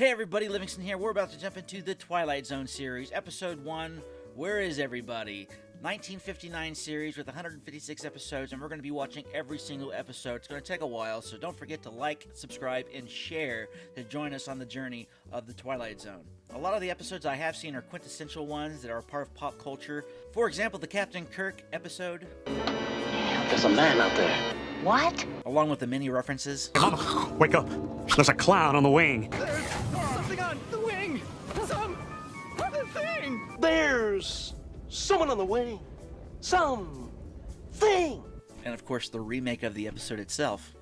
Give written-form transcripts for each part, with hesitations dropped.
Hey everybody, Livingston here. We're about to jump into the Twilight Zone series, Episode 1, Where is Everybody? 1959 series with 156 episodes, and we're going to be watching every single episode. It's going to take a while, so don't forget to like, subscribe, and share to join us on the journey of the Twilight Zone. A lot of the episodes I have seen are quintessential ones that are a part of pop culture. For example, the Captain Kirk episode. There's a man out there. What? Along with the many references. Come, wake up. There's a clown on the wing. There's something on the wing. Some other thing. There's someone on the wing. Some thing. And of course, the remake of the episode itself.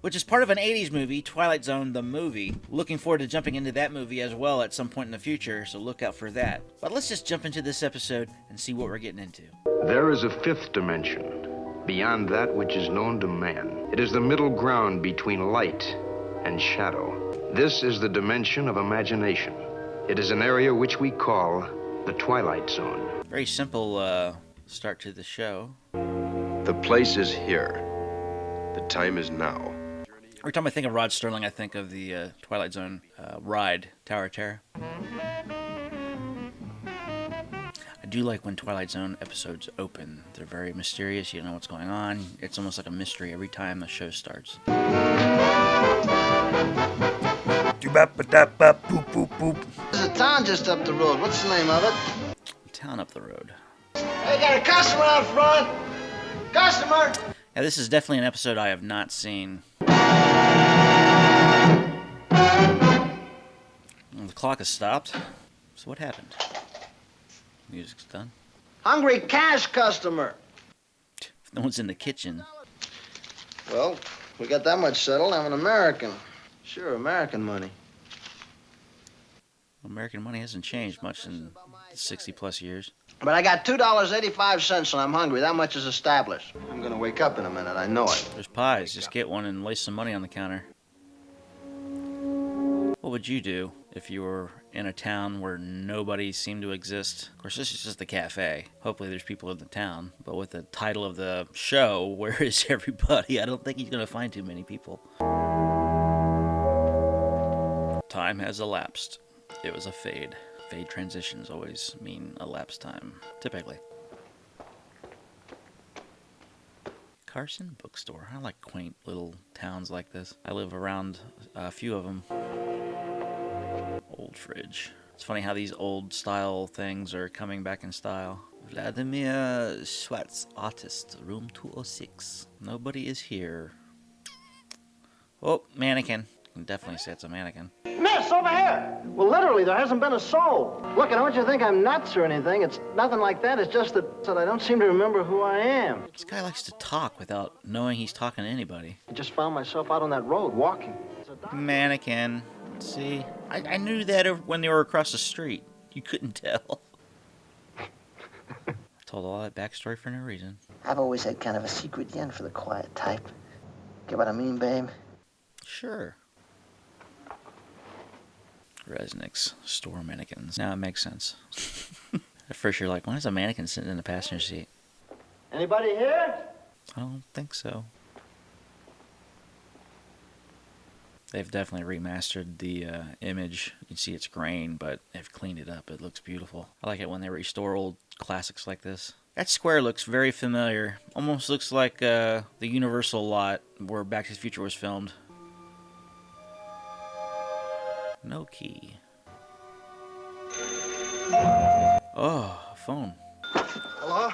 Which is part of an 80s movie, Twilight Zone, the movie. Looking forward to jumping into that movie as well at some point in the future, so look out for that. But let's just jump into this episode and see what we're getting into. There is a fifth dimension, beyond that which is known to man. It is the middle ground between light and shadow. This is the dimension of imagination. It is an area which we call the Twilight Zone. Very simple start to the show. The place is here. The time is now. Every time I think of Rod Sterling, I think of the Twilight Zone ride, Tower of Terror. I do like when Twilight Zone episodes open. They're very mysterious. You don't know what's going on. It's almost like a mystery every time the show starts. There's a town just up the road. What's the name of it? Town up the road. Hey, got a customer out front. Customer! Yeah, this is definitely an episode I have not seen. The clock has stopped. So what happened? Music's done. Hungry cash customer. No one's in the kitchen. Well, we got that much settled. I'm an American. Sure, American money. American money hasn't changed much in 60 plus years. But I got $2.85 and I'm hungry. That much is established. I'm gonna wake up in a minute. I know it. There's pies. Just get one and lay some money on the counter. What would you do if you were in a town where nobody seemed to exist? Of course, this is just the cafe. Hopefully there's people in the town. But with the title of the show, Where is Everybody? I don't think he's going to find too many people. Time has elapsed. It was a fade. Fade transitions always mean elapsed time, typically. Carson Bookstore. I like quaint little towns like this. I live around a few of them. Old fridge. It's funny how these old style things are coming back in style. Vladimir Schwartz, artist, room 206. Nobody is here. Oh, mannequin. You can definitely say it's a mannequin. Miss, over here! Well, literally, there hasn't been a soul. Look, I don't want you to think I'm nuts or anything. It's nothing like that. It's just that I don't seem to remember who I am. This guy likes to talk without knowing he's talking to anybody. I just found myself out on that road, walking. Mannequin. See? I knew that when they were across the street. You couldn't tell. I told all that backstory for no reason. I've always had kind of a secret yen for the quiet type. Get what I mean, babe? Sure. Resnick's store mannequins. Now it makes sense. At first you're like, why is a mannequin sitting in the passenger seat? Anybody here? I don't think so. They've definitely remastered the image. You can see it's grain, but they've cleaned it up. It looks beautiful. I like it when they restore old classics like this. That square looks very familiar. Almost looks like the Universal lot where Back to the Future was filmed. No key. Oh, phone. Hello?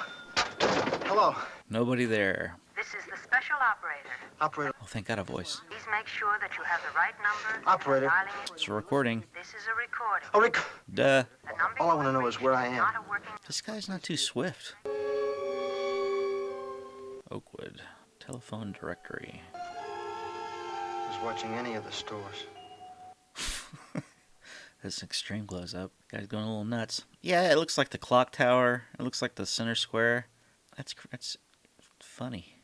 Hello? Nobody there. This is the special operator. Operator. Oh, thank God, a voice. Please make sure that you have the right number. Operator. Dialing It's a recording. This is a recording. Oh, Rick. Duh. The number All I you want to know will is where I reach am. not a working- This guy's not too swift. Oakwood. Telephone directory. Was watching any of the stores. That's an extreme close-up. Guy's going a little nuts. Yeah, it looks like the clock tower. It looks like the center square. That's funny.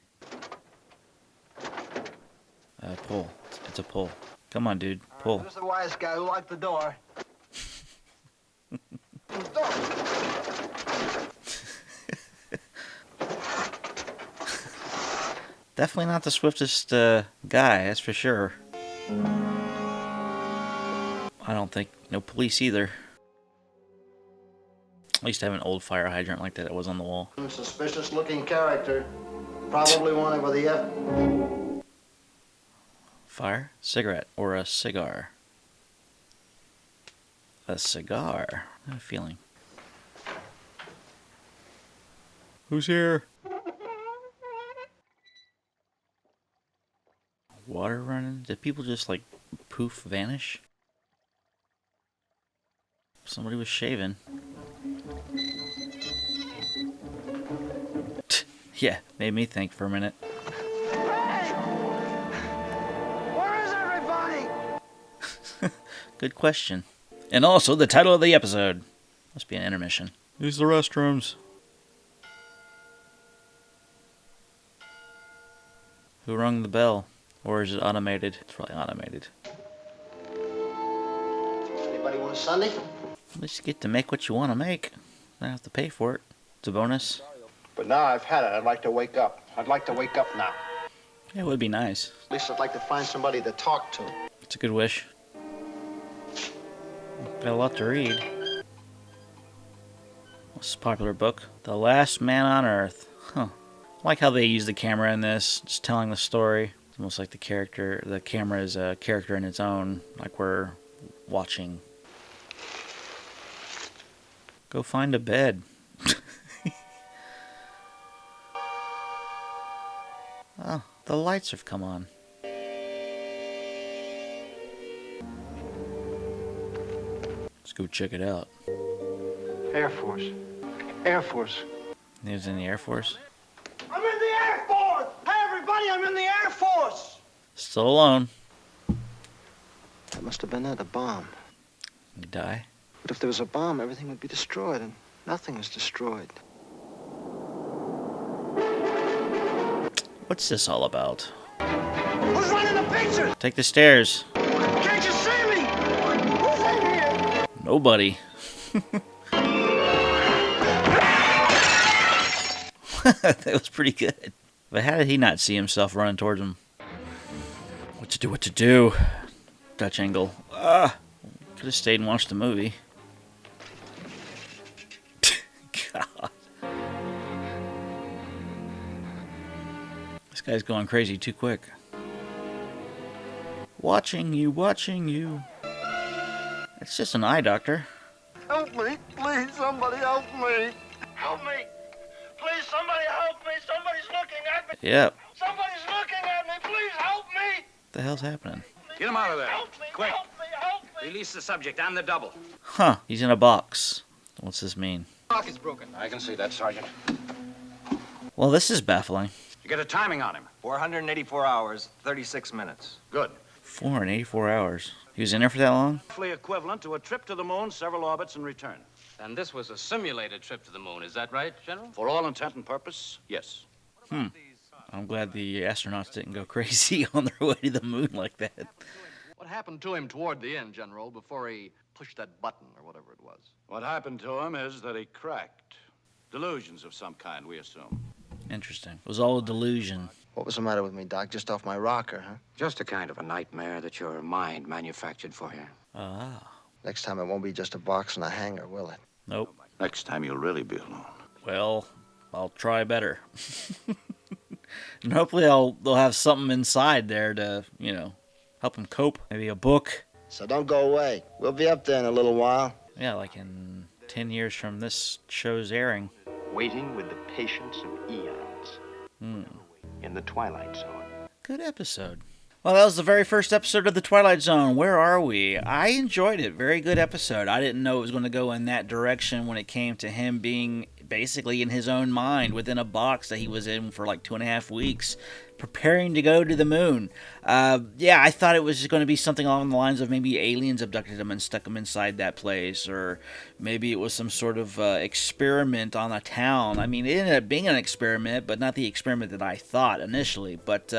Pull. It's a pull. Come on, dude. Pull. Who's the wise guy who locked the door? Definitely not the swiftest guy, that's for sure. I don't think no police either. I used to have an old fire hydrant like that. It was on the wall. Suspicious looking character. Probably wanted with the F. Fire? Cigarette. Or a cigar. A cigar. I have a feeling. Who's here? Water running? Did people just like poof vanish? Somebody was shaving. Yeah, made me think for a minute. Hey! Where is everybody? Good question. And also the title of the episode. Must be an intermission. Use the restrooms. Who rung the bell? Or is it automated? It's probably automated. Anybody want a Sunday? At least you get to make what you want to make. Don't have to pay for it. It's a bonus. But now I've had it. I'd like to wake up. I'd like to wake up now. Yeah, it would be nice. At least I'd like to find somebody to talk to. It's a good wish. Got a lot to read. What's a popular book? The Last Man on Earth. Huh. I like how they use the camera in this, just telling the story. It's almost like the camera is a character in its own, like we're watching. Go find a bed. Oh, the lights have come on. Let's go check it out. Air Force. Air Force. He was in the Air Force? I'm in the Air Force! Hey, everybody, I'm in the Air Force! Still alone. That must have been it, a bomb. You die? But if there was a bomb, everything would be destroyed, and nothing is destroyed. What's this all about? Who's running the pictures? Take the stairs. Can't you see me? Who's in here? Nobody. That was pretty good. But how did he not see himself running towards him? What to do? Dutch angle. Could have stayed and watched the movie. God. This guy's going crazy too quick. Watching you. It's just an eye doctor. Help me. Please, somebody help me. Help me. Please, somebody help me. Somebody's looking at me. Yep. Somebody's looking at me. Please help me. What the hell's happening? Get him out of there. Help me. Quick. Help me. Help me. Release the subject. I'm the double. Huh. He's in a box. What's this mean? Lock is broken. I can see that, Sergeant. Well, this is baffling. You get a timing on him. 484 hours, 36 minutes. Good. 484 hours. He was in there for that long? Roughly equivalent to a trip to the moon, several orbits, and return. And this was a simulated trip to the moon, is that right, General? For all intent and purpose, yes. I'm glad the astronauts didn't go crazy on their way to the moon like that. What happened to him toward the end, General, before he pushed that button or whatever it was? What happened to him is that he cracked. Delusions of some kind, we assume. Interesting. It was all a delusion. What was the matter with me, Doc? Just off my rocker, huh? Just a kind of a nightmare that your mind manufactured for you. Ah. Next time it won't be just a box and a hanger, will it? Nope. Next time you'll really be alone. Well, I'll try better. And hopefully they'll have something inside there to, help him cope. Maybe a book. So don't go away. We'll be up there in a little while. Yeah, like in 10 years from this show's airing. Waiting with the patience of eons. In the Twilight Zone. Good episode. Well, that was the very first episode of The Twilight Zone. Where are we? I enjoyed it. Very good episode. I didn't know it was going to go in that direction when it came to him being basically in his own mind within a box that he was in for like 2.5 weeks, preparing to go to the moon. I thought it was just going to be something along the lines of maybe aliens abducted him and stuck him inside that place, or maybe it was some sort of experiment on a town. I mean, it ended up being an experiment, but not the experiment that I thought initially. But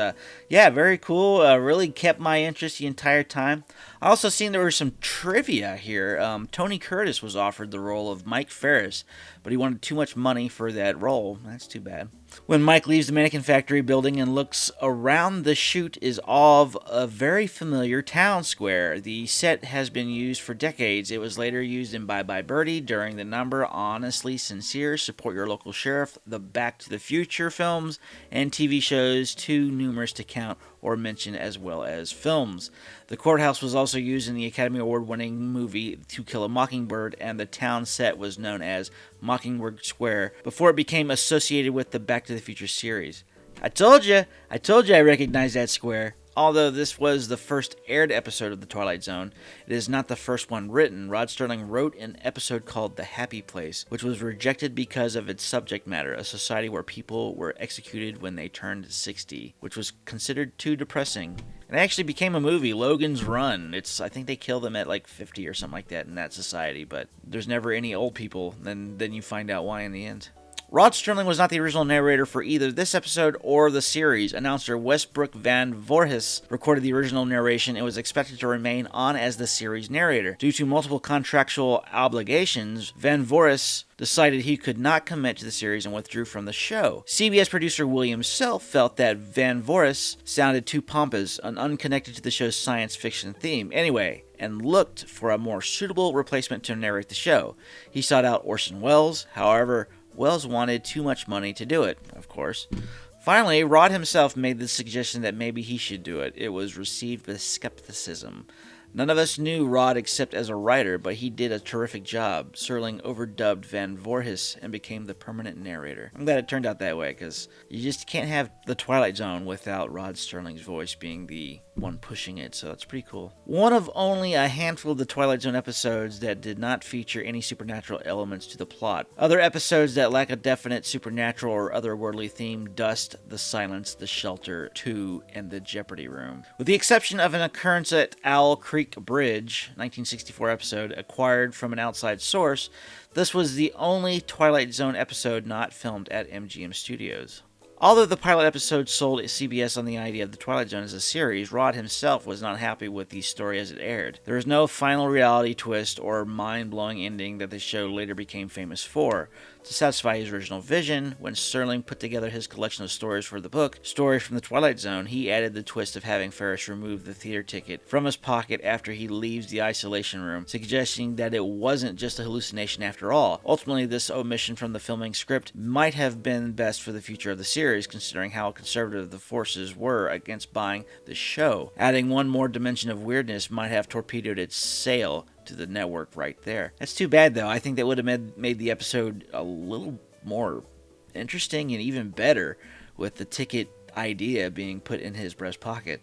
very cool. Really kept my interest the entire time. I also seen there was some trivia here. Tony Curtis was offered the role of Mike Ferris, but he wanted too much money for that role. That's too bad. When Mike leaves the mannequin factory building and looks around the shoot is of a very familiar town square. The set has been used for decades. It was later used in Bye Bye Birdie during the number Honestly Sincere, Support Your Local Sheriff, the Back to the Future films, and TV shows too numerous to count or mention, as well as films. The courthouse was also used in the Academy Award-winning movie To Kill a Mockingbird, and the town set was known as Mockingbird Square before it became associated with the Back to the Future series. I told you I recognized that square. Although this was the first aired episode of The Twilight Zone, it is not the first one written. Rod Serling wrote an episode called The Happy Place, which was rejected because of its subject matter, a society where people were executed when they turned 60, which was considered too depressing. It actually became a movie, Logan's Run. I think they kill them at like 50 or something like that in that society, but there's never any old people, and then you find out why in the end. Rod Serling was not the original narrator for either this episode or the series. Announcer Westbrook Van Voorhis recorded the original narration and was expected to remain on as the series narrator. Due to multiple contractual obligations, Van Voorhis decided he could not commit to the series and withdrew from the show. CBS producer William Self felt that Van Voorhis sounded too pompous and unconnected to the show's science fiction theme anyway, and looked for a more suitable replacement to narrate the show. He sought out Orson Welles. However, Welles wanted too much money to do it, of course. Finally, Rod himself made the suggestion that maybe he should do it. It was received with skepticism. None of us knew Rod except as a writer, but he did a terrific job. Serling overdubbed Van Voorhis and became the permanent narrator. I'm glad it turned out that way, because you just can't have The Twilight Zone without Rod Serling's voice being the one pushing it, so it's pretty cool. One of only a handful of the Twilight Zone episodes that did not feature any supernatural elements to the plot. Other episodes that lack a definite supernatural or otherworldly theme: Dust, The Silence, The Shelter, 2, and The Jeopardy Room. With the exception of an occurrence at Owl Creek Bridge, 1964 episode, acquired from an outside source, this was the only Twilight Zone episode not filmed at MGM Studios. Although the pilot episode sold CBS on the idea of The Twilight Zone as a series, Rod himself was not happy with the story as it aired. There was no final reality twist or mind-blowing ending that the show later became famous for. To satisfy his original vision, when Serling put together his collection of stories for the book, Stories from the Twilight Zone, he added the twist of having Ferris remove the theater ticket from his pocket after he leaves the isolation room, suggesting that it wasn't just a hallucination after all. Ultimately, this omission from the filming script might have been best for the future of the series, considering how conservative the forces were against buying the show. Adding one more dimension of weirdness might have torpedoed its sale to the network right there. That's too bad, though. I think that would have made the episode a little more interesting and even better with the ticket idea being put in his breast pocket.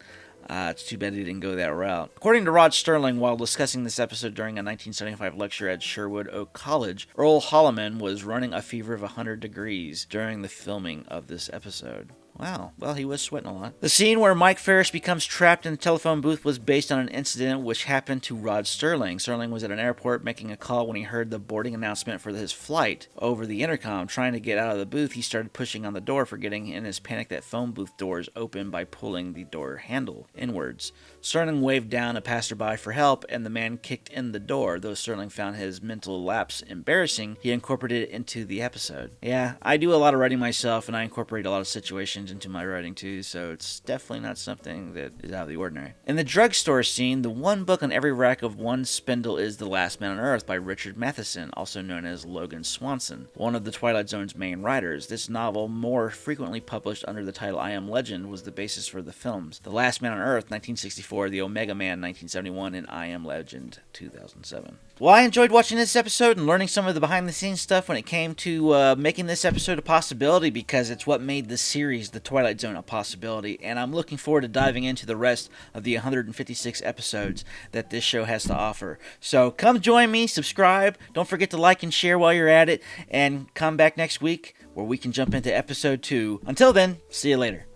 It's too bad he didn't go that route. According to Rod Serling, while discussing this episode during a 1975 lecture at Sherwood Oak College, Earl Holliman was running a fever of 100 degrees during the filming of this episode. Wow, well, he was sweating a lot. The scene where Mike Ferris becomes trapped in the telephone booth was based on an incident which happened to Rod Serling. Serling was at an airport making a call when he heard the boarding announcement for his flight over the intercom. Trying to get out of the booth, he started pushing on the door, forgetting in his panic that phone booth doors open by pulling the door handle inwards. Serling waved down a passerby for help, and the man kicked in the door. Though Serling found his mental lapse embarrassing, he incorporated it into the episode. Yeah, I do a lot of writing myself, and I incorporate a lot of situations into my writing too, so it's definitely not something that is out of the ordinary. In the drugstore scene, the one book on every rack of one spindle is The Last Man on Earth by Richard Matheson, also known as Logan Swanson, one of the Twilight Zone's main writers. This novel, more frequently published under the title I Am Legend, was the basis for the films The Last Man on Earth, 1964, The Omega Man, 1971, and I Am Legend, 2007. Well, I enjoyed watching this episode and learning some of the behind-the-scenes stuff when it came to making this episode a possibility, because it's what made the series, The Twilight Zone, a possibility, and I'm looking forward to diving into the rest of the 156 episodes that this show has to offer. So come join me, subscribe, don't forget to like and share while you're at it, and come back next week where we can jump into episode 2. Until then, see you later.